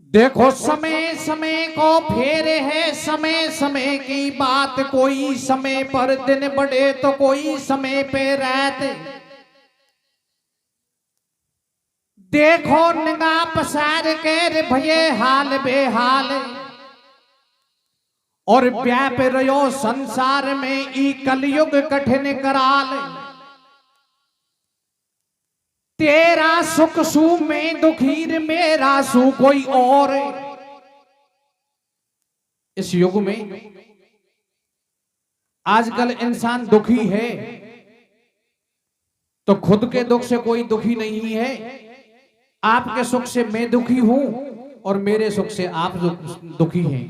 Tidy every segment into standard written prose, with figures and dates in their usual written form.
देखो समय समय को फेरे है, समय समय की बात। कोई समय पर दिन बढ़े तो कोई समय पे रात। देखो निगाह पसार के रे भये हाल बेहाल। और व्याप रहो संसार में ई कलयुग कठिन कराल। तेरा सुख सु में दुखीर मेरा सु कोई और। इस युग में आजकल इंसान दुखी है तो खुद के दुख से कोई दुखी नहीं है। आपके सुख से मैं दुखी हूं और मेरे सुख से आप दुखी हैं।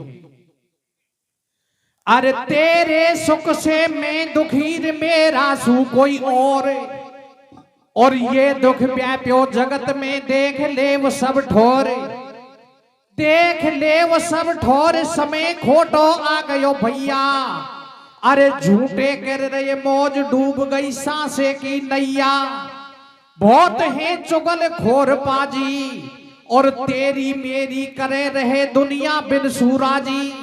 अरे तेरे सुख से मैं दुखी मेरा सु कोई और ये दुख व्याप्यो जगत में। देख ले वो सब ठोर, देख ले वो सब ठोर। समय खोटो आ गयो भैया। अरे झूठे कर रहे मौज डूब गई सांसे की नैया। बहुत है चुगल खोर पाजी और तेरी मेरी करे रहे दुनिया बिन सूराजी।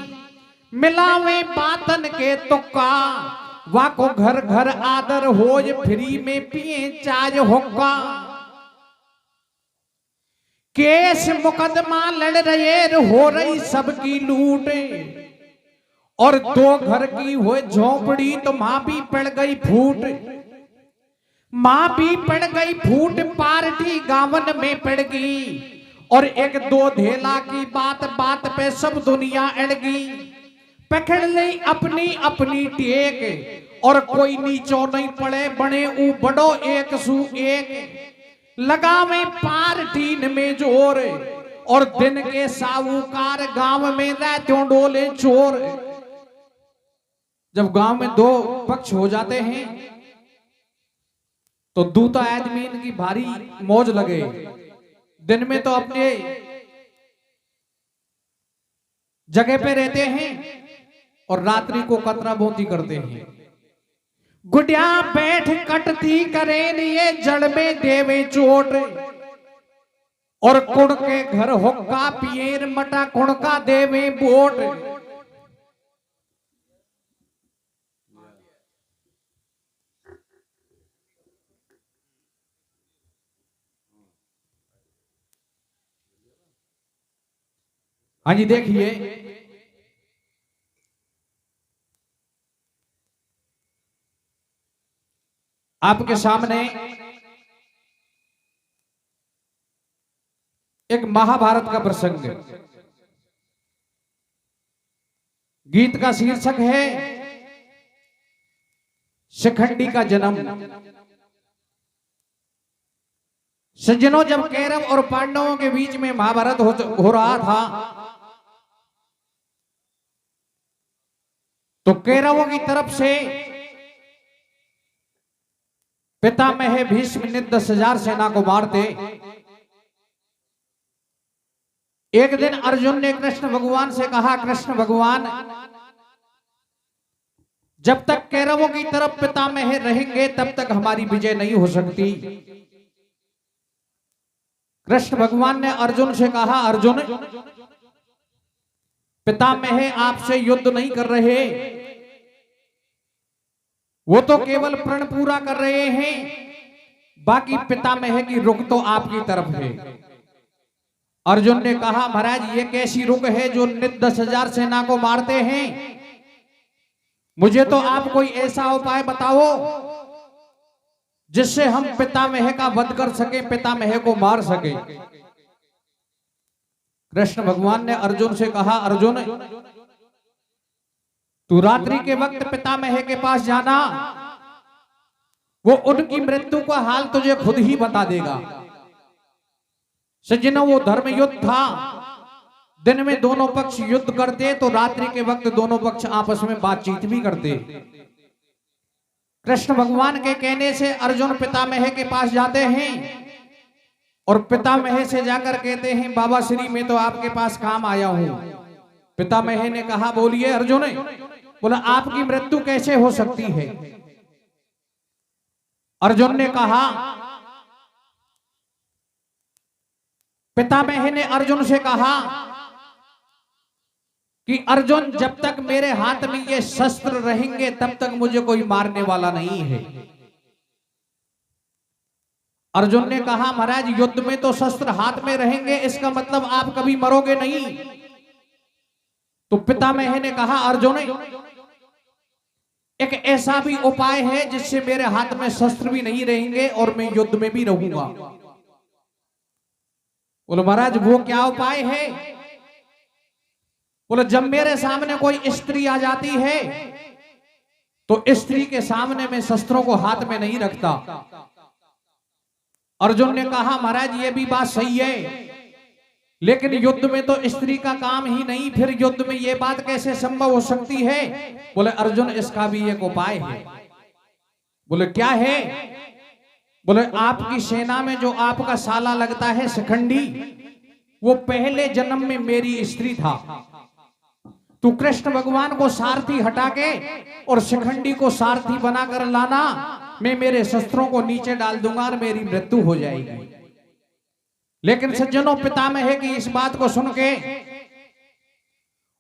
मिलावे बातन के तुक्का वाको घर घर आदर होज। फ्री में पिए चाय हुक्का। केस मुकदमा लड़ रहे हो रही सबकी लूट। और दो घर की हुए झोपड़ी तो मां भी पड़ गई फूट। मां भी पड़ गई फूट पार्टी गावन में पड़ गई। और एक दो धेला की बात बात पे सब दुनिया अड़ गई। पकड़ ली अपनी अपनी टेक और कोई नीचो नहीं पड़े। बने ऊ बड़ो एक सु एक। लगावे पार्टीन में जोर और दिन के साहूकार गांव में रहते डोले चोर। जब गांव में दो पक्ष हो जाते हैं तो दूता आदमीन की भारी मौज लगे। दिन में तो अपने जगह पे रहते हैं और रात्रि को कतरा बोती करते हैं। गुडिया बैठ कटती करे ये जड़ में देवे चोट। और कुड़ के घर हुक्का पिएर मटा कुड़ का देवे बोट। हाँ जी देखिए, आपके सामने एक महाभारत का प्रसंग है। गीत का शीर्षक है शिखंडी का जन्म। सज्जनों, जब कौरव और पांडवों के बीच में महाभारत हो रहा था तो कौरवों की तरफ से पितामह भीष्म ने 10,000 सेना को मारते। एक दिन अर्जुन ने कृष्ण भगवान से कहा, कृष्ण भगवान, जब तक कौरवों की तरफ पितामह रहेंगे तब तक हमारी विजय नहीं हो सकती। कृष्ण भगवान ने अर्जुन से कहा, अर्जुन, पितामह आपसे युद्ध नहीं कर रहे, वो तो केवल प्रण पूरा कर रहे हैं। बाकी पितामह की रुख तो आपकी तरफ है। अर्जुन ने कहा, महाराज ये कैसी रुख है जो नित 10,000 सेना को मारते हैं। मुझे तो आप कोई ऐसा उपाय बताओ जिससे हम पितामह का वध कर सके, पितामह को मार सके। कृष्ण भगवान ने अर्जुन से कहा, अर्जुन, तू रात्रि के वक्त पितामह के पास जाना, वो उनकी मृत्यु का हाल तुझे खुद ही बता देगा। सज्जनों, वो धर्म युद्ध था। दिन में दोनों पक्ष युद्ध करते तो रात्रि के वक्त दोनों पक्ष आपस में बातचीत भी करते। कृष्ण भगवान के कहने से अर्जुन पितामह के पास जाते हैं और पितामह से जाकर कहते हैं, बाबा श्री मैं तो आपके पास काम आया हूं। पितामह ने कहा, बोलिए अर्जुन। बोला, आपकी मृत्यु कैसे हो सकती है? अर्जुन ने कहा, पितामह ने अर्जुन से कहा कि अर्जुन, जब तक मेरे हाथ में ये शस्त्र रहेंगे तब तक मुझे कोई मारने वाला नहीं है। अर्जुन ने कहा, महाराज युद्ध में तो शस्त्र हाथ में रहेंगे, इसका मतलब आप कभी मरोगे नहीं। तो पितामह ने कहा, अर्जुन एक ऐसा भी उपाय है जिससे मेरे हाथ में शस्त्र भी नहीं रहेंगे और मैं युद्ध में भी रहूंगा। बोलो महाराज वो क्या उपाय है? बोले जब मेरे सामने कोई स्त्री आ जाती है तो स्त्री के सामने मैं शस्त्रों को हाथ में नहीं रखता। अर्जुन ने कहा, महाराज ये भी बात सही है, लेकिन युद्ध में तो स्त्री का काम ही नहीं, फिर युद्ध में ये बात कैसे संभव हो सकती है? बोले अर्जुन इसका भी एक उपाय है। बोले क्या है? बोले आपकी सेना में जो आपका साला लगता है शिखंडी, वो पहले जन्म में मेरी स्त्री था। तू कृष्ण भगवान को सारथी हटा के और शिखंडी को सारथी बनाकर लाना, मैं मेरे शस्त्रों को नीचे डाल दूंगा और मेरी मृत्यु हो जाएगी। लेकिन सज्जनों, पितामह की इस बात को सुन के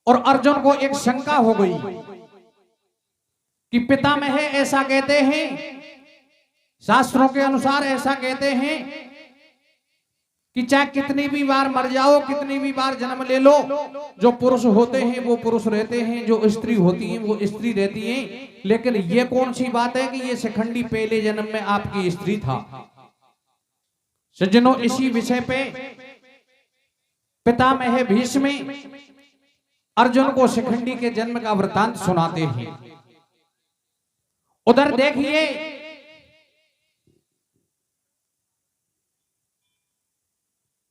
और अर्जुन को एक शंका हो गई कि पितामह ऐसा कहते हैं, शास्त्रों के अनुसार ऐसा कहते हैं कि चाहे कितनी भी बार मर जाओ, कितनी भी बार जन्म ले लो, जो पुरुष होते हैं वो पुरुष रहते हैं, जो स्त्री होती हैं वो स्त्री रहती हैं। लेकिन ये कौन सी बात है कि ये शिखंडी पहले जन्म में आपकी स्त्री था? सज्जनों, इसी विषय पे पितामह भीष्म अर्जुन को शिखंडी के जन्म का वृतांत सुनाते हैं। उधर देखिए,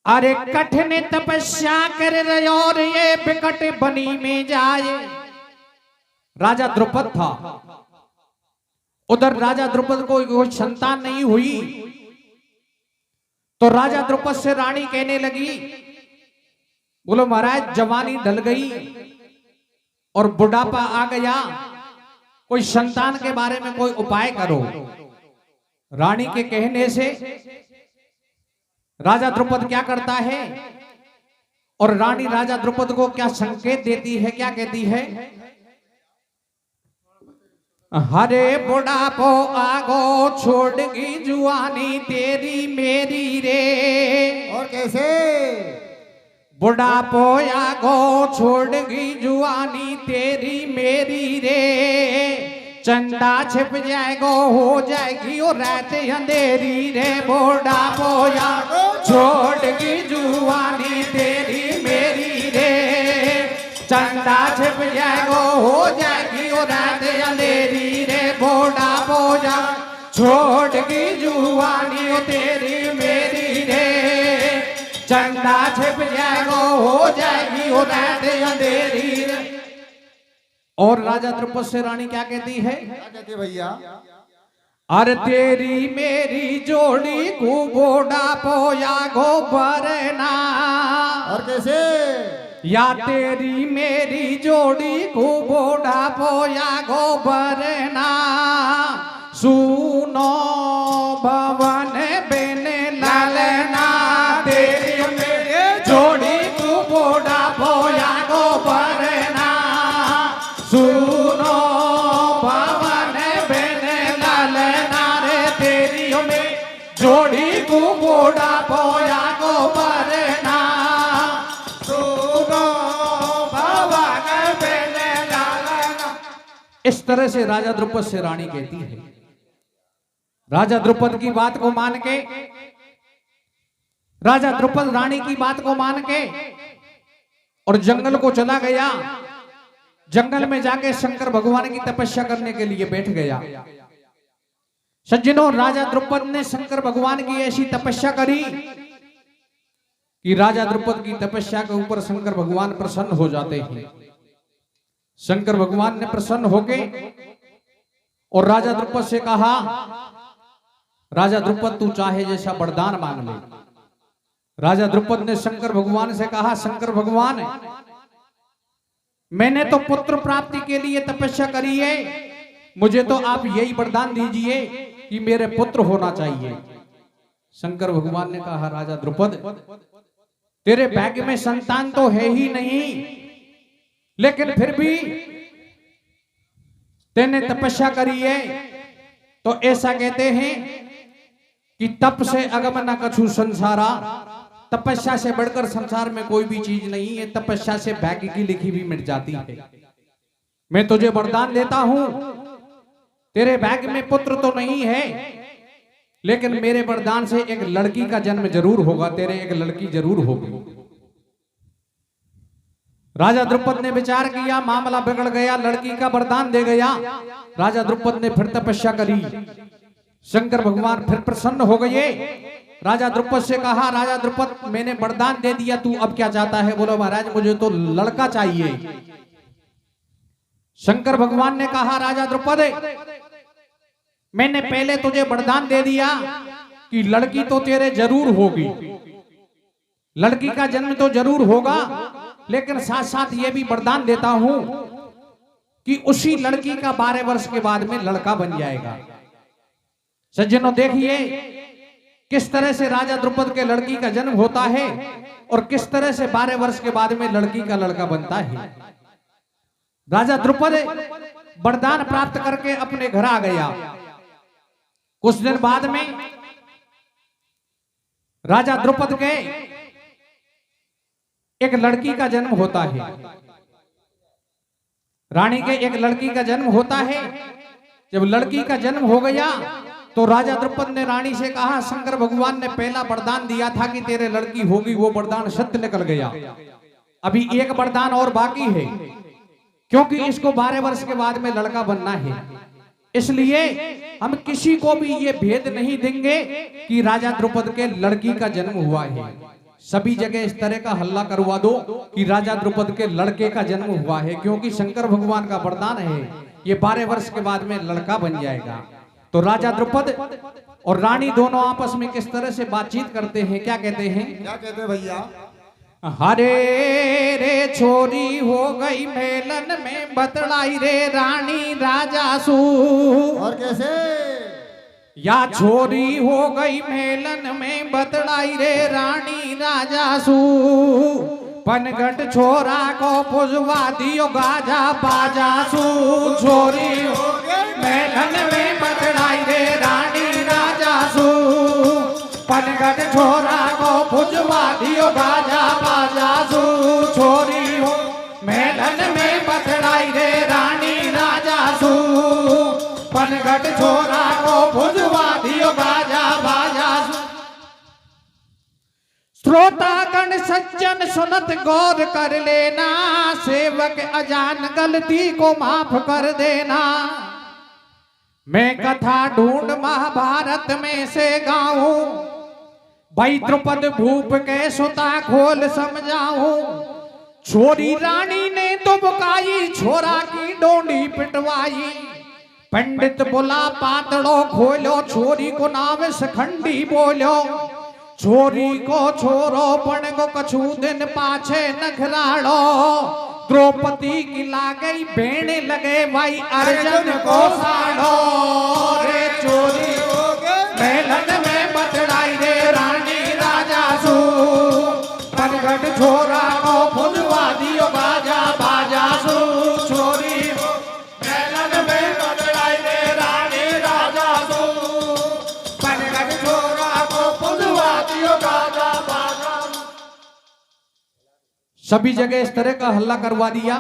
अरे कठिन तपस्या कर रहे और ये विकट बनी में जाए। राजा द्रुपद था। उधर राजा द्रुपद को कोई संतान नहीं हुई, तो राजा द्रुपद से रानी कहने लगी, बोलो महाराज जवानी ढल गई और बुढ़ापा आ गया, कोई संतान के बारे में कोई उपाय करो। रानी के कहने से राजा द्रुपद क्या करता है, और रानी राजा द्रुपद को क्या संकेत देती है, क्या कहती है? हरे बुढ़ापो आगो छोड़गी जुआनी तेरी मेरी रे। और कैसे? बुढ़ापो आगो छोड़गी जुआनी तेरी मेरी रे, चंदा छिप जाएगो हो जाएगी और रात अंधेरी रे। बुढ़ापो आगो छोड़गी जुआनी तेरी मेरी रे, चंदा छिप जाएगो हो जाएगी और रात अंधेरी रे। बुढ़ापो आगो छोड़गी जुआनी तेरी मेरी रे, चंदा छिप जाएगो हो जाएगी और रात अंधेरी रे। और राजा द्रुपद से रानी क्या कहती है? क्या कहती है भैया? अरे तेरी मेरी जोड़ी को बुढ़ापो आगो भरना। और कैसे? या तेरी मेरी जोड़ी को बुढ़ापो आगो भरना, सुनो भवन बिन ललना। तेरी मेरी जोड़ी को बुढ़ापो आगो भरना, सुनो भवन बिन ललना रे। तेरी में जोड़ी को बुढ़ापो आगो भरना, सुनो भवन बिन ललना। इस तरह से राजा द्रुपद से रानी कहती है। राजा द्रुपद की बात को मान के, राजा द्रुपद रानी की बात को मान के और जंगल को चला गया। जंगल में जाके शंकर भगवान की तपस्या करने के लिए बैठ गया। सज्जनों, राजा द्रुपद ने शंकर भगवान की ऐसी तपस्या करी कि राजा द्रुपद की तपस्या के ऊपर शंकर भगवान प्रसन्न हो जाते हैं। शंकर भगवान ने प्रसन्न होके और राजा द्रुपद से कहा, राजा द्रुपद तू चाहे जैसा वरदान मांग ले। राजा द्रुपद ने शंकर भगवान से कहा, शंकर भगवान मैंने तो पुत्र प्राप्ति के लिए तपस्या करी है, मुझे तो आप यही वरदान दीजिए कि मेरे पुत्र होना चाहिए। शंकर भगवान ने कहा, राजा द्रुपद तेरे भाग्य में संतान तो है ही नहीं, लेकिन फिर भी तेने तपस्या करी है। तो ऐसा कहते हैं कि तप से अगम न कछु संसारा, तपस्या से बढ़कर संसार में कोई भी चीज नहीं है। तपस्या से भाग्य की लिखी भी मिट जाती है। मैं तुझे वरदान देता हूं, तेरे भाग्य में पुत्र तो नहीं है, लेकिन मेरे वरदान से एक लड़की का जन्म जरूर होगा, तेरे एक लड़की जरूर होगी। राजा द्रुपद ने विचार किया, मामला बिगड़ गया, लड़की का वरदान दे गया। राजा द्रुपद ने फिर तपस्या करी, शंकर भगवान फिर प्रसन्न हो गए। राजा द्रुपद से कहा, राजा द्रुपद मैंने वरदान दे दिया, तू अब क्या चाहता है? बोलो महाराज मुझे तो लड़का चाहिए। शंकर भगवान ने कहा, राजा द्रुपद मैंने पहले तुझे वरदान दे दिया कि लड़की तो तेरे जरूर होगी, लड़की का जन्म तो जरूर होगा, लेकिन साथ साथ ये भी वरदान देता हूं कि उसी लड़की का 12 वर्ष के बाद में लड़का बन जाएगा। सज्जनों देखिए किस तरह से राजा द्रुपद के लड़की का जन्म होता है और किस तरह से 12 वर्ष के बाद में लड़की का लड़का बनता है। राजा द्रुपद वरदान प्राप्त करके अपने घर आ गया। कुछ दिन बाद में राजा द्रुपद के एक लड़की का जन्म होता है, रानी के एक लड़की का जन्म होता है। जब लड़की का जन्म हो गया तो राजा द्रुपद ने रानी से कहा, शंकर भगवान ने पहला वरदान दिया था कि तेरे लड़की होगी, वो वरदान सत्य निकल गया। अभी एक वरदान और बाकी है, क्योंकि इसको 12 वर्ष के बाद में लड़का बनना है। इसलिए हम किसी को भी ये भेद नहीं देंगे कि राजा द्रुपद के लड़की का जन्म हुआ है। सभी जगह इस तरह का हल्ला करवा दो कि राजा द्रुपद के लड़के का जन्म हुआ है, क्योंकि शंकर भगवान का वरदान है ये 12 वर्ष के बाद में लड़का बन जाएगा। तो राजा द्रुपद और रानी दोनों आपस में किस तरह से बातचीत करते हैं, क्या कहते हैं? क्या कहते हैं भैया? हरे रे छोरी हो गई मेलन में बतलाई रे रानी राजा सू। और कैसे? या छोरी हो गई मेलन में बतलाई रे रानी राजा सू। पनघट छोरा को पुजवा दियो गाजा बाजा सू। छोरी हो गई मेलन में बतलाई रे रानी राजा सू। पनघट छोरा को पुजवा दियो गाजा बाजा सू। छोरी हो मेलन में बतलाई रे रानी राजा सू। पनघट छोरा को पुजवा दियो गाजा बाजा सू। श्रोतागण सज्जन सुनत गौर कर लेना, सेवक अजान गलती को माफ कर देना। मैं कथा ढूंढ महाभारत में से गाऊं, भाई द्रुपद भूप के सुता खोल समझाऊं। छोरी रानी ने दुबकाई, छोरा की डोंडी पिटवाई। पंडित बोला पातड़ो खोलो, छोरी को नाम सखंडी बोलो। छोरी को छोरो पण को कछु दिन पाछे नखराड़ो। द्रौपदी की लागई भेड़ लगे भाई अर्जुन को साड़ो। रे चोरी हो गए मेलन में बतलाई रे रानी राजा सू। पनघट छोरा को पुजवा दियो बाजा बाजा सू। छोरी हो मेलन में बतलाई रे रानी राजा सू। पनघट छोरा को पुजवा दियो बाजा बाजा। सभी जगह इस तरह का हल्ला करवा दिया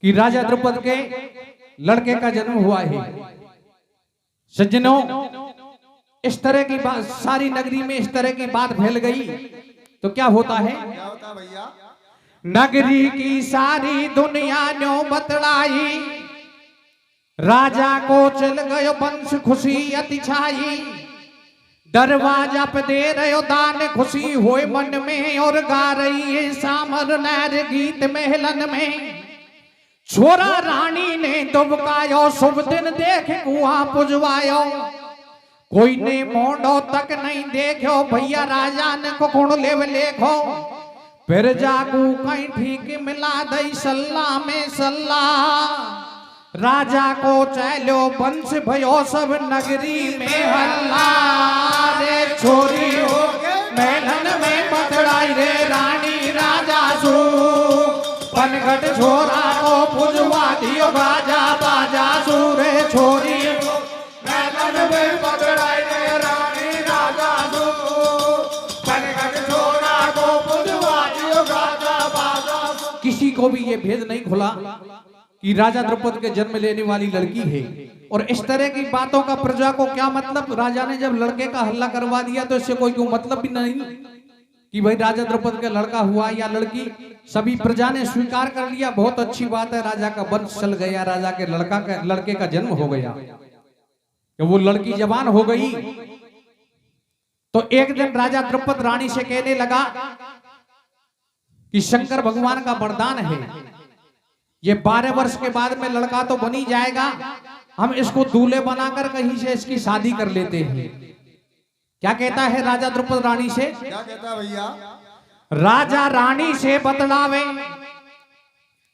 कि राजा द्रुपद के लड़के का जन्म हुआ है। सज्जनों इस तरह की बात सारी नगरी में इस तरह की बात फैल गई तो क्या होता है? क्या होता भैया? नगरी की सारी दुनिया न्यो बतलाई। राजा को चल गयो वंश खुशी अति छाई। दरवाजा पे दे रहे दान खुशी होए मन में, और गा रही है सामर नैर गीत महलन में। छोरा रानी ने दुबकायो, शुभ दिन देख कुआं पुजवायो। कोई ने मोड़ो तक नहीं देखो, भैया राजा ने को गुण लेव लेखो। फिर जागू कहीं ठीक मिला दई सल्ला में सल्ला। राजा को चलो वंश भयो सब नगरी में हल्ला। रे छोरी हो मेलन में बत सू पनघट छोरा को पुजवा दियो बाजा बाजा सू रे छोरी मैदान में पकड़ाई रे रानी राजा सू पनघट छोरा को पुजवा दियो बाजा बाजा सू। किसी को भी ये भेद नहीं खुला कि राजा द्रौपद के जन्म लेने वाली लड़की है। और इस तरह की बातों का प्रजा को क्या मतलब? राजा ने जब लड़के का हल्ला करवा दिया तो इससे कोई क्यों मतलब भी नहीं कि भाई राजा द्रौपद का लड़का हुआ या लड़की। सभी प्रजा ने स्वीकार कर लिया, बहुत अच्छी बात है, राजा का वंश चल गया, राजा के लड़के का जन्म हो गया। तो वो लड़की जवान हो गई तो एक दिन राजा द्रौपद रानी से कहने लगा कि शंकर भगवान का वरदान है, ये 12 वर्ष के बाद में लड़का तो बन ही जाएगा, हम इसको दूल्हे बनाकर कहीं से इसकी शादी कर लेते हैं। क्या कहता है राजा द्रौपद रानी से? क्या कहता है भैया? राजा रानी से बतलावे,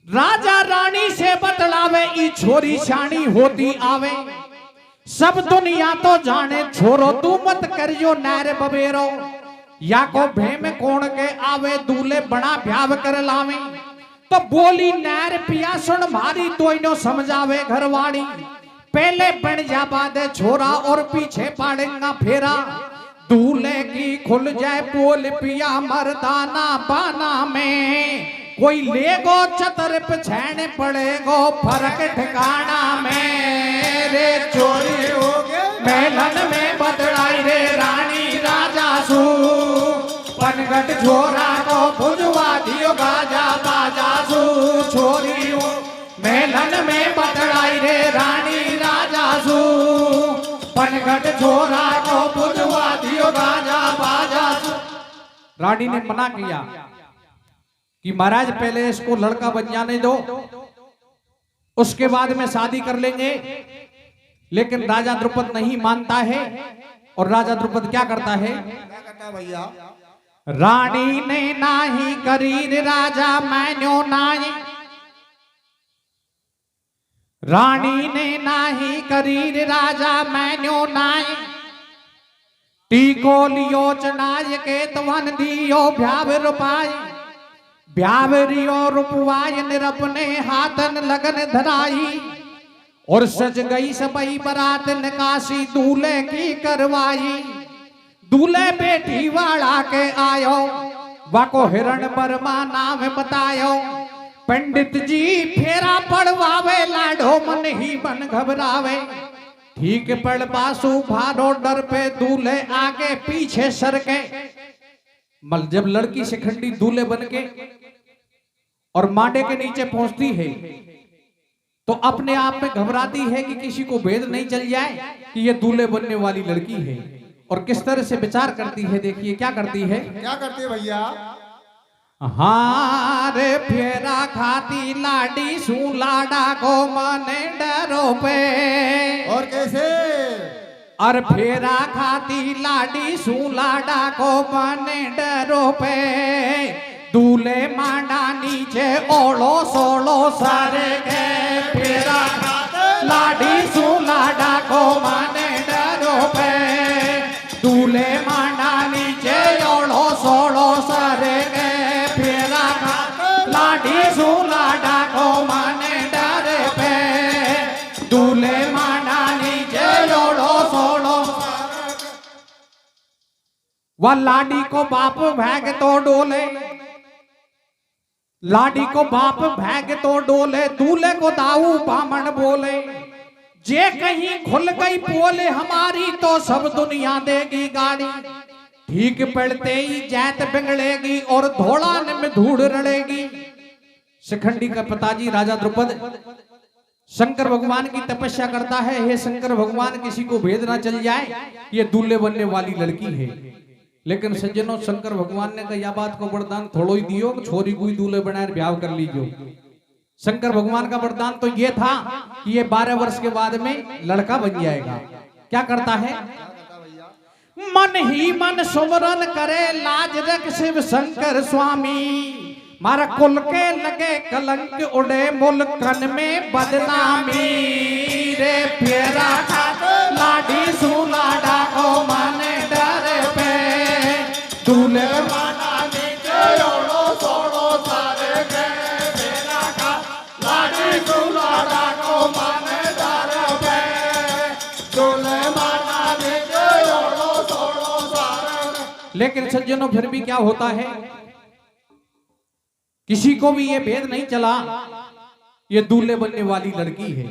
राजा रानी से बतलावे, ई छोरी शानी होती आवे, सब दुनिया तो जाने, छोरो तू मत करियो नैर बबेरो, या को भेम कोण के आवे, दूल्हे बड़ा भ्याव कर लावे। तो बोली नैर पिया सुन मारी, तो इनो समझावे घरवाड़ी, पहले बन जा बादे छोरा और पीछे पाड़ेगा फेरा, दूल्हे की खुल जाए पोल पिया मर्दाना बाना में, कोई लेगो चतर पछैन पड़ेगो फर्क ठिकाना में। रे चोरी हो गए मेलन में बदलाई रे रानी राजा सू पनघट छोरा को पुजवा दियो बाजा बाजा सू, छोरी हो मेलन में बदलाई रे रानी राजा सू पनघट छोरा को पुजवा दियो बाजा बाजा सू। रानी ने मना किया कि महाराज पहले इसको लड़का बन जाने दो, उसके बाद में शादी कर लेंगे। लेकिन राजा द्रौपद नहीं मानता है और राजा द्रौपद क्या करता है? क्या करता है भैया? रानी ने नाही करी राजा मैन्यो नाही, रानी ने नाही करी राजा मैन्यो नाही, टीको लियो चनाय के तवन दियो भ्याव रुपाय, भ्यावरियो रुपवाय निरपने हाथन लगन धराई, और सज गई सबई बरात निकासी दूल्हे की करवाई, दूल्हे बेटी वाला के आयो, वाको हिरण बर्मा नाम बतायो, पंडित जी फेरा पड़वावे, लाडो मन ही मन घबरावे, ठीक पड़ बासु भारो डर पे दूल्हे आगे पीछे सर के। मल जब लड़की शिखंडी दूल्हे बन के और माडे के नीचे पहुंचती है तो अपने आप में घबराती है कि किसी को भेद नहीं चल जाए कि ये दूल्हे बनने वाली लड़की है। और किस तरह से विचार करती है, देखिए क्या करती है। क्या करती है भैया? हारे फेरा खाती लाडी सू लाडा को माने डरो पे, और कैसे? और फेरा खाती लाडी सू लाडा को माने डरो पे, दूल्हे मांडा नीचे ओलो सोलो सारे के, फेरा लाडी सू लाडा को माने डरो पे, दूल्हे मांडा नीचे ओलो सोलो सारे के, फेरा लाडी सू लाडा को माने डरे पे, दूल्हे मांडा नीचे ओलो सोलो। वह लाडी को बाप भैग तो डोले, लाडी को बाप भैग तो डोले, दूल्हे को दाऊ बामण बोले, जे कहीं खुल गई पोले हमारी तो सब दुनिया देगी गाड़ी, ठीक पड़ते ही जैत बिगड़ेगी और धोड़ान में धूड़ रड़ेगी। शिखंडी का पिताजी राजा द्रौपद शंकर भगवान की तपस्या करता है, हे शंकर भगवान किसी को भेद ना चल जाए ये दूल्हे बनने वाली लड़की है। लेकिन सज्जनों शंकर भगवान ने कहा यह बात को वरदान थोड़ो ही दियो, छोरी कोई दूल्हे बनाए ब्याह कर लीजियो। शंकर भगवान का वरदान तो ये था कि ये 12 वर्ष के बाद में लड़का बन जाएगा। क्या करता है? मन ही मन सुमरन करे लाज रख शिव शंकर स्वामी, मारा कुल के लगे कलंक उड़े मुल्कन में बदनामी, रे फेरा लाडी सू लाडा को माने डर पे, दूल्हे माना नीचे ओलो सोलो सा लेकिन सज्जनों फिर भी क्या होता है, किसी को भी ये भेद नहीं चला ये दूल्हे बनने वाली लड़की है।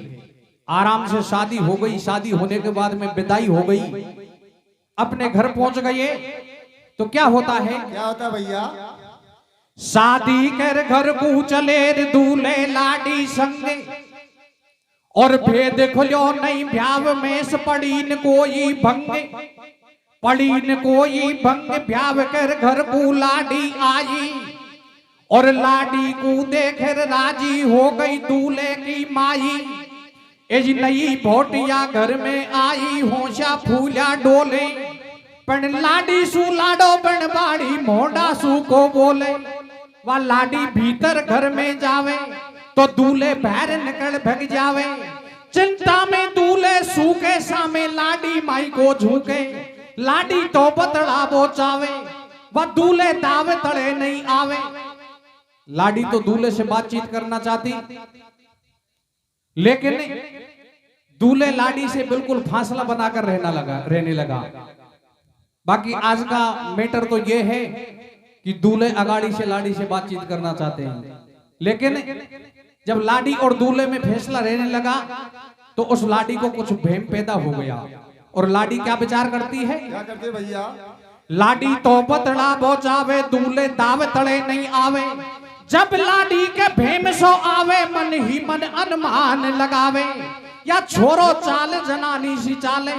आराम से शादी हो गई, शादी होने के बाद में विदाई हो गई, अपने घर पहुंच गए तो क्या होता है, क्या होता है भैया? शादी कर घर को चले रे दूल्हे लाडी संगे, और भेद खुलो नहीं भ्याव में से पड़ीन कोई भंगे, पड़ीन कोई भंग भ्याव कर घर को लाडी आई, और लाडी को देख राजी हो गई दूल्हे की माई। एज नई भोटिया घर में आई होशा फूला डोले, पण लाडी सु लाडो बन बाड़ी मोड़ा सु को बोले। वह लाडी भीतर घर में जावे तो दूल्हे बाहर निकल भग जावे, चिंता में दूल्हे सु के सामे लाडी माई को झूके, लाडी तो बतड़ा बोचावे वह दूल्हे दावे तड़े नहीं आवे। लाडी तो दूल्हे से बातचीत करना चाहती, लेकिन दूल्हे लाडी से बिल्कुल फासला बनाकर रहने लगा। बाकी आज का मैटर तो ये है कि दूल्हे अगाड़ी से लाडी से बातचीत करना चाहते हैं, लेकिन जब लाडी और दूल्हे में फैसला रहने लगा तो उस लाडी को कुछ भ्रम पैदा हो गया। और लाडी क्या विचार करती है, क्या करते हैं भैया? लाडी तो बतड़ा बोचावे दूल्हे दावे तड़े नहीं आवे। जब लाडी के भेम सो आवे मन ही मन अनुमान लगावे, या छोरो चाल जनानी सी चाले।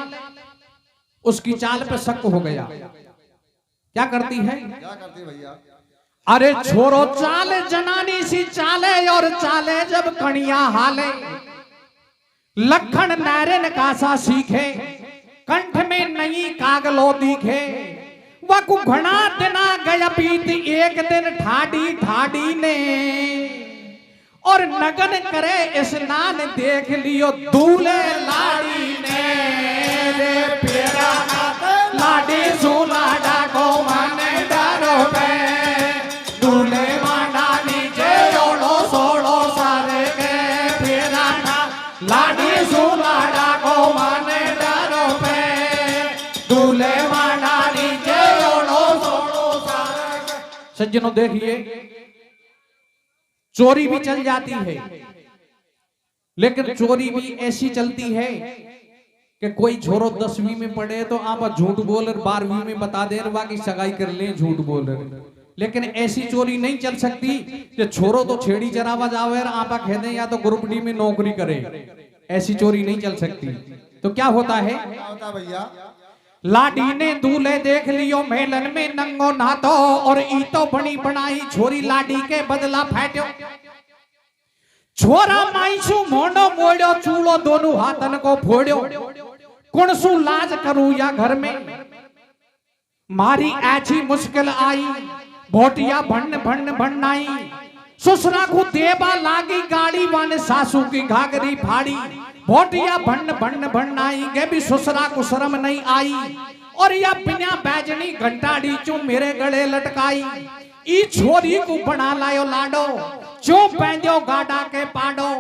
उसकी चाल पे शक हो गया, क्या करती है, क्या करते हैं भैया? अरे छोरो चाल जनानी सी चाले, और चाले जब कणिया हाले। लखन नारेन कासा सीखे, कंठ में नई कागलो दिखे। वकु घना दिना गया बीत एक दिन ठाडी ठाडी ने, और नगन करे स्नान देख लियो दूल्हे लाडी ने। रे पेरा लाडी सुलाडा को माने डरो पे, दूल्हे मांडा नीचे ओढ़ो सोड़ो सारे के। पेरा लाडी सुलाडा को माने डरो पे, दूल्हे मांडा नीचे ओढ़ो सोड़ो सारे के। सज्जनों देखिए, चोरी भी चल जाती है, लेकिन चोरी भी ऐसी चलती है कि कोई छोरो 10वीं में पढ़े तो आप झूठ बोल, 12वीं में बता दे बाकी सगाई कर ले झूठ बोल। लेकिन ऐसी चोरी नहीं चल सकती कि छोरो तो छेड़ी चरावा जावे और आप कह दें या तो ग्रुप डी में नौकरी करे। ऐसी चोरी नहीं चल सकती। तो क्या होता है, क्या होता है भैया? लाडी ने दूल्हे देख लियो मेलन में नंगो नातो, और ईतो बनी बनाई छोरी लाडी के बदला फैट्यो। छोरा माईसु मोंडो मोड़ो चूड़ो दोनों हाथन को फोड़ो। कुण सु लाज करूं या घर में, मारी ऐसी मुश्किल आई। भोटिया भन्न भन्न भन्नाई, ससुरा को देवा लागी गाड़ी वाने सासू की घाघरी फाड़ी। भोटिया भन्न भन्न भन्नाई के भी ससुरा को शर्म नहीं आई, और या बिना बैजनी घंटाड़ी चू मेरे गले लटकाई। ई छोरी को बना लायो लाडो, चो पैंजो गाड़ा के पाडो।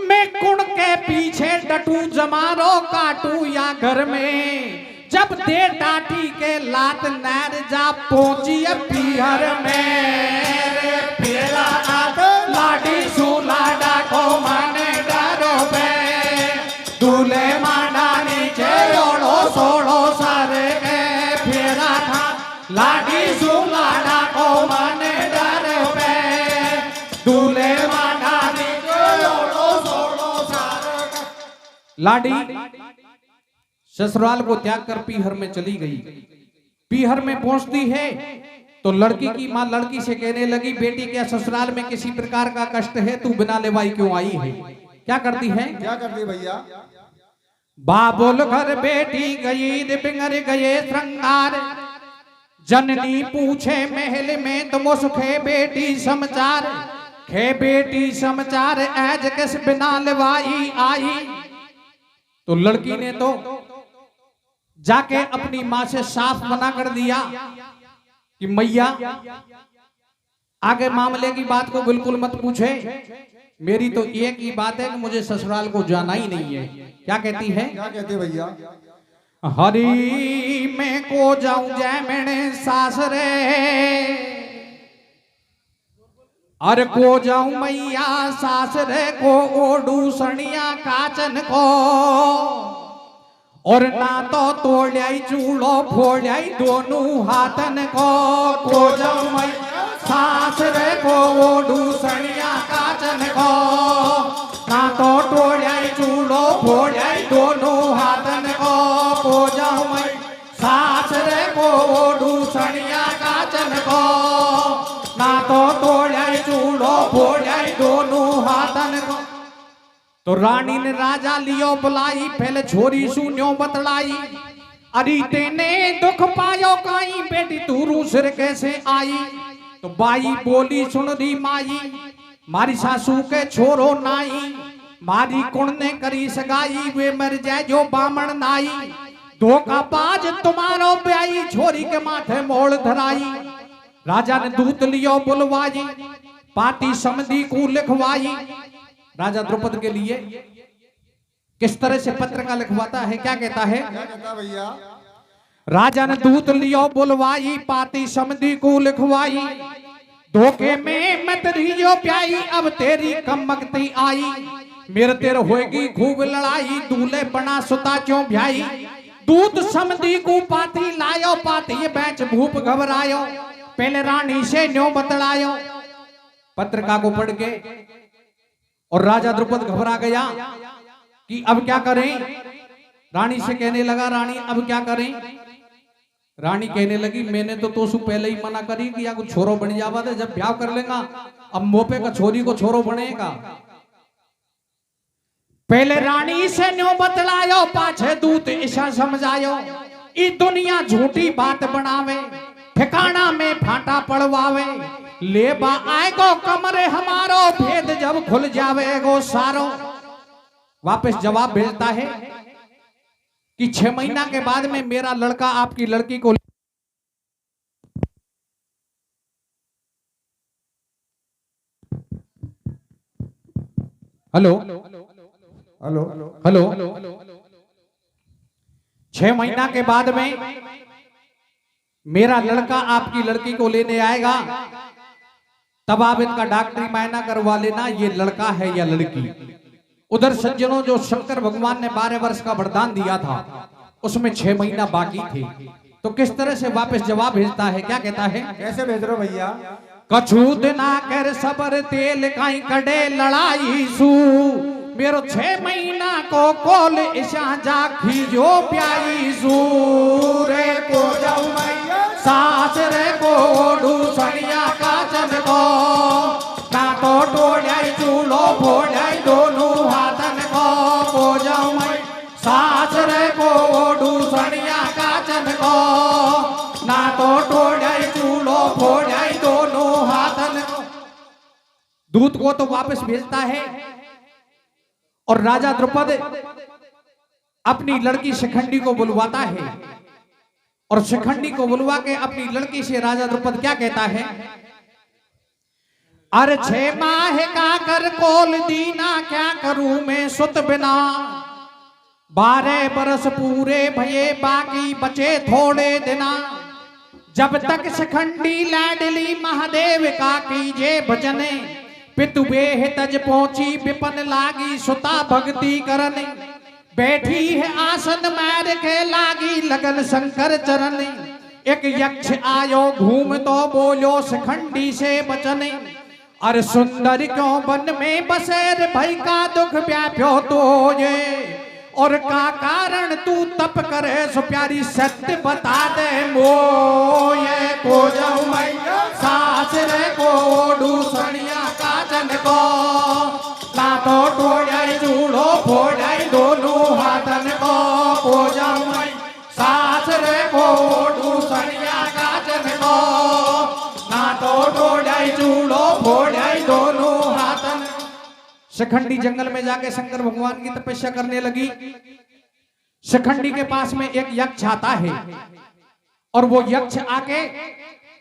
मैं कुण के पीछे डटू जमारो काटू या घर में, जब दे टाटी के लात नैर जा पहुंची पीहर में। रे पेला नाथ लाडी सुलाडा को माने डरो पे, दूल्हे मांडा नीचे ओढ़ो सोड़ो सारे के। फेरा था लाडी सुलाडा को माने डरो पे, दूल्हे मांडा नीचे ओढ़ो सोड़ो सारे के। लाडी ससुराल को त्याग कर पीहर में चली गई। पीहर में पहुंचती है तो लड़की की मां लड़की से कहने लगी, बेटी क्या ससुराल में किसी प्रकार का कष्ट है, तू बिना लेवाई क्यों आई है? क्या करती है, क्या करती भैया? बाबुल घर बेटी गई बिंगर गए श्रृंगार। जननी पूछे महल में तुम सुखे बेटी समाचार। खे बेटी समाचार ऐज किस बिना लेवाई आई। तो लड़की ने तो जाके अपनी मां से साफ मना कर दिया कि मैया आगे मामले की बात को बिल्कुल मत पूछे, मेरी तो एक ही बात है कि मुझे ससुराल को जाना ही नहीं है। क्या कहती है, क्या कहते भैया? हरी मैं को जाऊं जय मैंने सासरे, अरे को जाऊं मैया सासरे को ओडू सनिया काचन को, और ना तो तोड़ाई चूड़ो फोड़ाई दोनों हाथन को जाऊं मैया सासरे को ओडू सनिया काचन को, ना तो तोड़ाई चूड़ो फोड़ाई दोनों हाथन को जाऊं मैं सासरे को ओडू सनिया काचन को, ना तो तोड़ाई चूड़ो फोड़ाई दोनों हाथन को। तो रानी ने राजा लियो बुलाई, पहले छोरी सुन्यो बतलाई, अरे तेने दुख पायो काई बेटी तू रूसर कैसे आई। तो बाई बोली सुन दी माई, मारी सासू के छोरो नाई, मारी कुण ने करी सगाई, वे मर जाए जो बामण नाई, धोखा बाज तुम्हारो ब्याई, छोरी के माथे मोड़ धराई। राजा ने दूत लियो बुलवाई, पाती समधी को लिखवाई। राजा द्रौपद के लिए किस तरह से पत्र का लिखवाता है, क्या कहता है, क्या कहता भैया? राजा ने दूत लियो बुलवाई, पाती समधी को लिखवाई, धोखे में मत रहियो प्याई, अब तेरी कमकती आई, मेरे तेरे होएगी खूब लड़ाई, दूल्हे बना सुता क्यों भ्याई। दूत समधी को पाती लायो, पाती बेच भूप घबरायो, पहले रानी से न्यो बतलायो। पत्रिका को पढ़ के और राजा द्रौपद घबरा गया कि अब क्या करें। रानी से कहने लगा, रानी अब क्या करें। रानी कहने लगी, मैंने तो सु पहले ही मना करी कि या कुछ छोरो बन जावा दे, जब ब्याह कर लेगा अब मोपे का छोरी को छोरो बनेगा। पहले रानी से न्यो बतलायो, पाछे दूत ऐसा समझायो, ई दुनिया झूठी बात बनावे, ठिकाना में फाटा पड़वावे, लेबा आएगो कमरे हमारो, भेद जब खुल जावेगो सारो। वापस जवाब भेजता है कि 6 महीना के बाद में मेरा लड़का आपकी लड़की को, हेलो हेलो हेलो, 6 महीना के बाद में मेरा लड़का आपकी लड़की को लेने आएगा, तब आप इनका डॉक्टरी मायना करवा लेना, ये लड़का है या लड़की। उधर सज्जनों, जो शंकर भगवान ने 12 वर्ष का वरदान दिया था उसमें 6 महीना बाकी थे। तो किस तरह से वापस जवाब भेजता है, क्या कहता है, कैसे भेज रहे हो भैया? कछु दिना कर सबर तेल काई कड़े लड़ाई सू, मेरो 6 महीना को कोल ईशा जाखी जो प्याई सू, रे को जाऊं मैया सास रे को ओडू सनिया काचन को, ना तो टोड़ाई चूलो फोड़ाई दोनों हाथन को जाऊं मैं सास रे को ओडू सनिया काचन को, ना तो टोड़ाई चूलो फोड़ाई दोनों हाथन को। दूत को तो वापस भेजता है और राजा द्रौपद अपनी लड़की शिखंडी को बुलवाता है, और शिखंडी को बुलवा के अपनी लड़की से राजा द्रौपद क्या कहता है, अरे 6 माह का कर कोल दीना, क्या करूं मैं सुत बिना, 12 बरस पूरे भये बाकी बचे थोड़े दिना, जब तक शिखंडी लाडली महादेव का कीजे भजने, पितु बेह तज पहुंची विपन लागी सुता भक्ति करने, बैठी है आसन मैर के लागी लगन शंकर चरण, एक यक्ष आयो घूम तो बोलो शिखंडी से बचने, अरे सुंदर क्यों वन में बसे रे भई का दुख व्याप्यो तो ये, और का कारण तू तप करे सो प्यारी सत्य बता दे मोये, को जाऊं मैया सास रे को ओडू सनिया काचन को, ना तो टोड़ाई चूड़ो फोड़ाई दोनों हाथन को जाऊं मैया सास रे को ओडू सनिया काचन को, ना तो टोड़ाई चूड़ो फोड़ाई दोनों हाथन। शिखंडी जंगल में जाके शंकर भगवान की तपस्या करने लगी। शिखंडी के पास में एक यक्ष आता है और वो यक्ष आके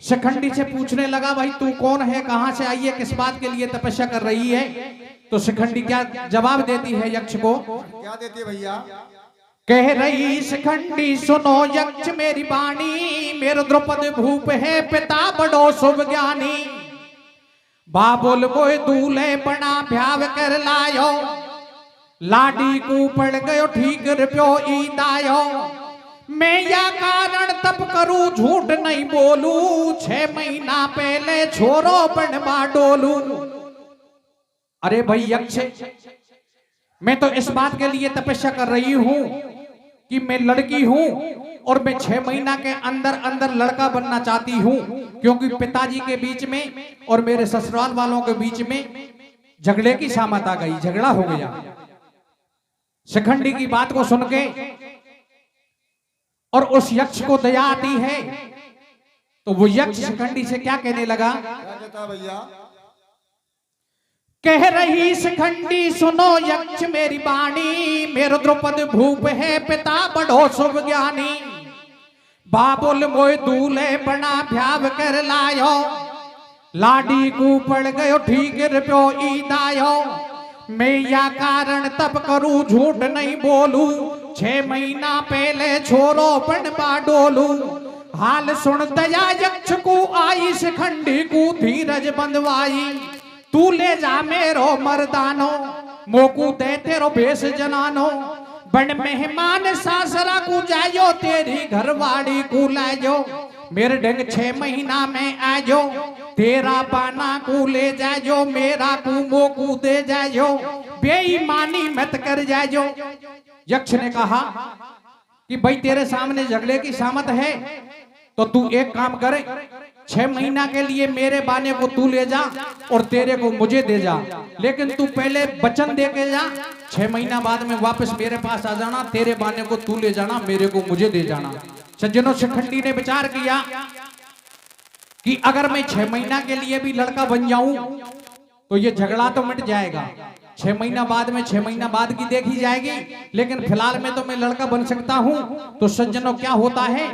शिखंडी से पूछने लगा, भाई तू कौन है, कहां से आई है, किस बात के लिए तपस्या कर रही है। तो शिखंडी क्या जवाब देती है यक्ष को, क्या देती है भैया? कह रही शिखंडी सुनो यक्ष मेरी वाणी, मेरे द्रौपद भूप है पिता बड़ो शुभ ज्ञानी। बाबुल मोय दूल्हे बना भ्याव कर लायो, लाडी को पड़ गयो ठीक रुपयो ईदायो। मैं या कारण तप करूं झूठ नहीं बोलूं, 6 महीना पहले छोरो बनवा डोलू। अरे भाई यक्ष, मैं तो इस बात के लिए तपस्या कर रही हूं कि मैं लड़की हूं और मैं 6 महीना के अंदर अंदर लड़का बनना चाहती हूं, क्योंकि पिताजी के बीच में और मेरे ससुराल वालों के बीच में झगड़े की सामत आ गई, झगड़ा हो गया। शिखंडी की बात को सुन के और उस यक्ष को दया आती है, तो वो यक्ष शिखंडी से क्या कहने लगा? क्या कहता भैया? कह रही शिखंडी सुनो यक्ष मेरी वाणी, मेरे द्रौपद भूप है पिता बड़ो शुभ ज्ञानी। बाबुल मोय दूल्हे बना भ्याव कर लायो, लाडी को पड़ गयो ठीक रुपयो ईदायो। मैं या कारण तब करूं झूठ नहीं बोलू, 6 महीना पहले छोरो बनवा डोलू। हाल सुन दया यक्ष को आई, शिखंडी को धीरज बंधवाई। तू ले जा मेरो मर्दानो, मोकू दे तेरो भेष जनानो। बन मेहमान सासरा को जायो, तेरी घरवाड़ी को लाजो। मेरे ढंग 6 महीना में आजो, तेरा पाना को ले जाजो, मेरा को मोकू दे जाजो। बेईमानी मत कर जाजो। यक्ष ने कहा कि भाई तेरे सामने झगड़े की सामत है, तो तू एक काम करे, 6 महीना के लिए मेरे बाने को तू ले जा और तेरे को मुझे दे जा, लेकिन तू पहले वचन दे के जा, 6 महीना बाद में वापस मेरे पास आ जाना, तेरे बाने को तू ले जाना, मेरे को मुझे दे जाना। सज्जनों, शिखंडी ने विचार किया कि अगर मैं 6 महीना के लिए भी लड़का बन जाऊं तो ये झगड़ा तो मिट जाएगा। 6 महीना बाद में 6 महीना बाद की देखी जाएगी, लेकिन फिलहाल में तो मैं लड़का बन सकता हूं। तो सज्जनों, क्या होता है,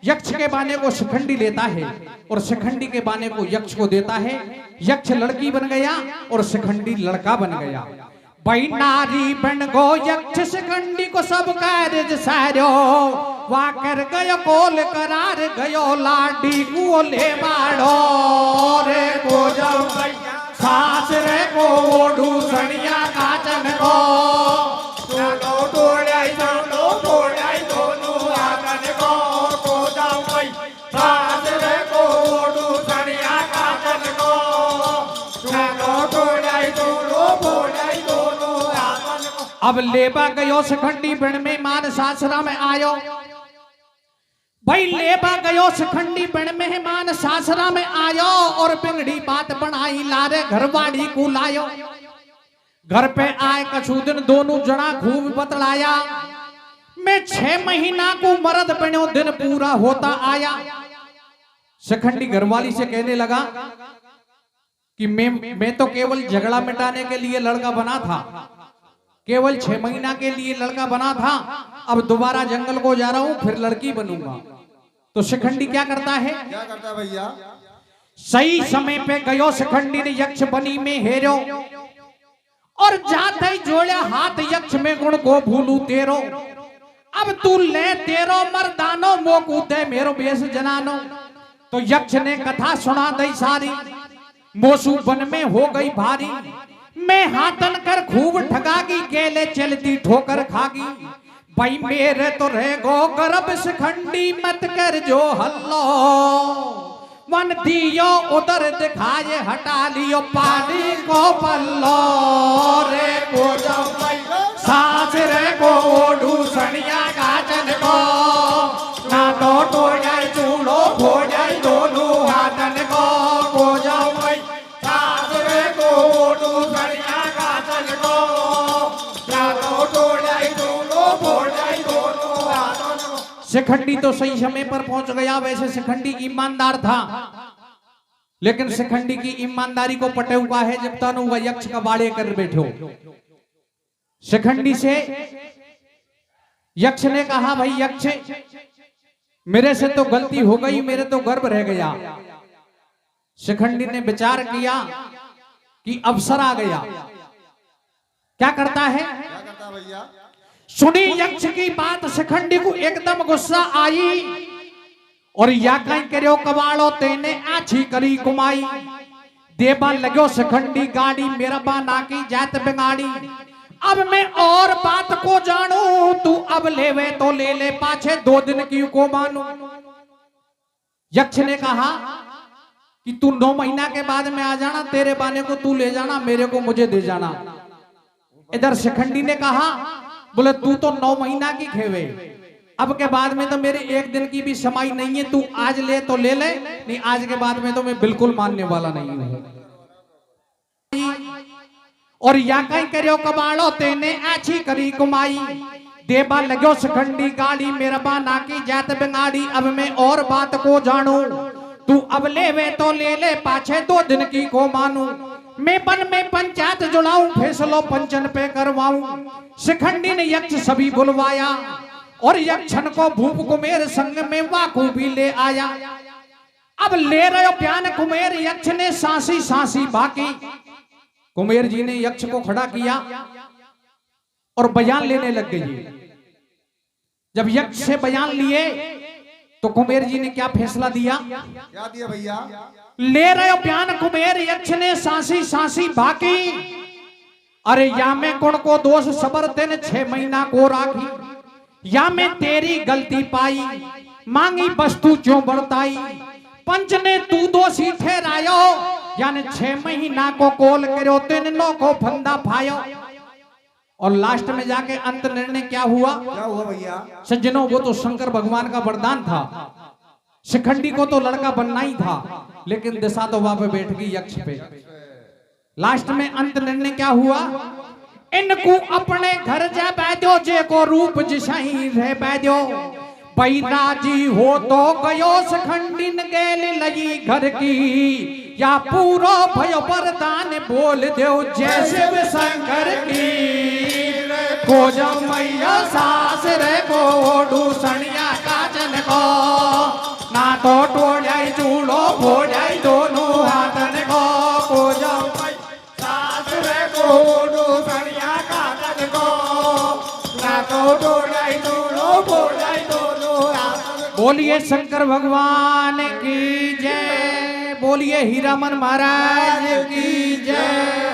यक्ष के बाने को शिखंडी लेता है और शिखंडी के बाने को यक्ष को देता है। यक्ष लड़की बन गया और शिखंडी लड़का बन गया। भाई नारी बन गो यक्ष, शिखंडी को सब कार्य सारो। वा कर गयो कोल करार गयो, लाडी को ले मारो रे को जब सास रे को ओढ़ू सनिया काचन को। चलो तोड़ाई चलो तोड़ाई दोनों आंगन को जाओ भाई, सास रे को ओढ़ू सनिया काचन को। चलो तोड़ाई दोनों तोड़ाई दोनों आंगन को। अब लेबा गयो शिखंडी बन में मान सासरा में आयो। भाई लेबा गयो शिखंडी बन मेहमान सासरा में आयो और बिगड़ी बात बनाई, लारे घरवाड़ी को लायो। घर पे आए कछु दिन दोनों जना खूब बतलाया। मैं 6 महीना को मर्द बनो, दिन पूरा होता आया। शिखंडी घरवाली से कहने लगा कि मैं तो केवल झगड़ा मिटाने के लिए लड़का बना था, केवल 6 महीना के लिए लड़का बना था। अब दोबारा जंगल को जा रहा हूं, फिर लड़की बनूंगा। तो शिखंडी क्या करता है? क्या करता है भैया? सही समय पे गयो शिखंडी ने यक्ष बनी में हेरो, और जाते ही जोड़े हाथ यक्ष में गुण को भूलू तेरो। अब तू ले तेरो मर्दानो, मोकू दे मेरो बेस जनानो। तो यक्ष ने कथा सुना दई सारी, मोसू बन में हो गई भारी। मैं हाथन कर खूब ठगागी, केले चलती ठोकर खागी। भाई मेरे तो रह गो गर्भ शिखंडी, मत कर जो हल्लो। मन दियो उधर दिखाए, हटा लियो पानी को पल्लो रे को जाओ भाई, सास रे को ओढ़ू सनिया काचन को। ना तो टूट जाए चूड़ो खो जाए दोनों हाथन को जाओ भाई, सास रे को ओढ़ू सनिया काचन को। ना तो टूट जाए चूड़ो खो जाए दोनों हाथन को। शिखंडी तो सही समय पर पहुंच गया। वैसे शिखंडी ईमानदार था, लेकिन शिखंडी की ईमानदारी को पटे हुआ है जब तक हुआ यक्ष का बाड़े कर बैठो। शिखंडी से यक्ष ने कहा, भाई यक्ष, मेरे से तो गलती हो गई, मेरे तो गर्भ रह गया। शिखंडी ने विचार किया कि अवसर आ गया। क्या करता है? क्या करता भैया? सुनी यक्ष की बात शिखंडी को एकदम गुस्सा आई और या कहीं करो कबाड़ो तेने आछी करी कुमाई देवा लगो शिखंडी गाड़ी मेरा बाना की जात बिगाड़ी अब मैं और बात को जानू तू अब लेवे तो ले ले पाछे 2 दिन की को मानू। यक्ष ने कहा कि तू 9 महीना के बाद में आ जाना, तेरे बाने को तू ले जाना, मेरे को मुझे दे जाना। इधर शिखंडी ने कहा बोले तू तो 9 महीना की खेवे, अब के बाद में तो मेरे 1 दिन की भी समाई नहीं है, तू आज ले तो ले ले, नहीं आज के बाद में तो मैं बिल्कुल मानने वाला नहीं हूं। और या कहीं करो कबाड़ो तेने आछी करी कुमाई देवा लगो शिखंडी गाड़ी मेरा बाना की जात बिगाड़ी अब मैं और बात को जानू तू अब ले वे तो ले ले पाछे 2 दिन की को मानू। मैं वन में पंचायत जुड़ाऊं फैसलो पंचन पे करवाऊं। शिखंडी ने यक्ष सभी बुलवाया और यक्षन को भूप कुमेर संग में वाकू भी ले आया। अब ले रहे प्यान कुमेर यक्ष ने सांसी सांसी बाकी। कुमेर जी ने यक्ष को खड़ा किया और बयान लेने लग गई। जब यक्ष से बयान लिए तो कुमेर जी ने क्या फैसला दिया? क्या दिया भैया? ले रहे बयान कुमेर यक्ष ने सांसी सांसी बाकी। अरे या मैं कौन को दोष सबर तेने 6 महीना को राखी, या मैं तेरी गलती पाई मांगी वस्तु क्यों बरताई। पंच ने तू दोषी ठहरायो यानी 6 महीना को कोल करो तेने 9 को फंदा फायो। और लास्ट में जाके अंत निर्णय क्या हुआ? क्या हुआ भैया? सज्जनों वो तो शंकर भगवान का वरदान था, शिखंडी को तो लड़का बनना ही था, लेकिन दिशा तो वहां पे बैठ गई यक्ष पे। लास्ट में अंत निर्णय क्या हुआ? इनको अपने घर जा बैठो जे को रूप जिसाई रह बैठो भाई राजी हो तो गयो शिखंडी गेल लगी घर की या पूरा भयो वरदान बोल दो जय शिव शंकर की। को जब मैया सास रे को डूसनिया काजन को ना तो टोड़ाई चूड़ो फोड़ाई दोनों हाथन को जब सास रे को डूसनिया काजन को ना तो टोड़ाई चूड़ो फोड़ाई दोनों हाथन। बोलिए शंकर भगवान की जय, बोलिए हीरामन महाराज की जय।